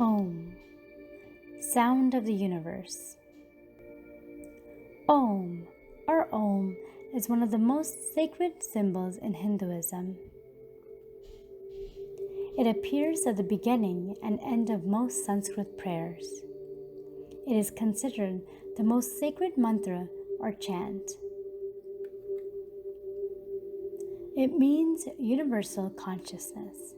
Om, sound of the universe. Om, or Om, is one of the most sacred symbols in Hinduism. It appears at the beginning and end of most Sanskrit prayers. It is considered the most sacred mantra or chant. It means universal consciousness.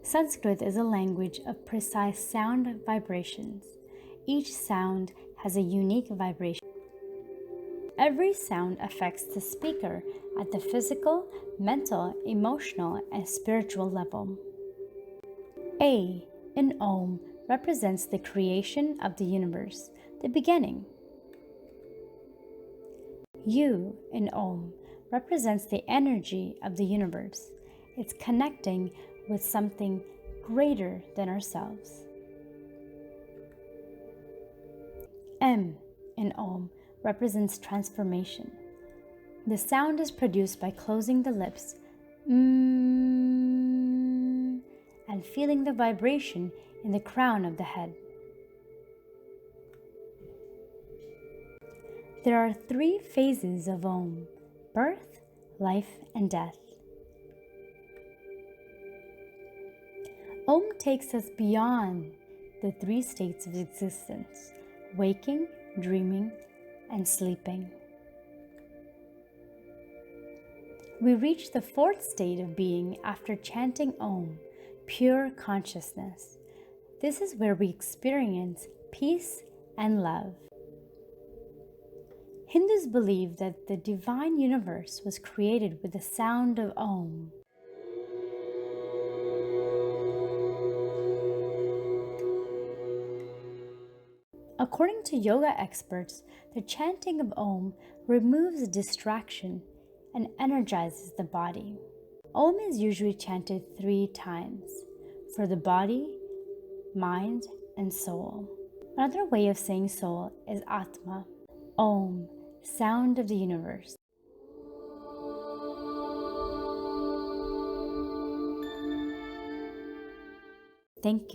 Sanskrit is a language of precise sound vibrations. Each sound has a unique vibration. Every sound affects the speaker at the physical, mental, emotional, and spiritual level. A in Om represents the creation of the universe, the beginning. U in Om represents the energy of the universe. It's connecting with something greater than ourselves. M in Om represents transformation. The sound is produced by closing the lips and feeling the vibration in the crown of the head. There are 3 phases of Om: birth, life, and death. Om takes us beyond the 3 states of existence: waking, dreaming, and sleeping. We reach the 4th state of being after chanting Om, pure consciousness. This is where we experience peace and love. Hindus believe that the divine universe was created with the sound of Om. According to yoga experts, the chanting of Om removes distraction and energizes the body. Om is usually chanted 3 times for the body, mind, and soul. Another way of saying soul is Atma. Om, sound of the universe. Thank you.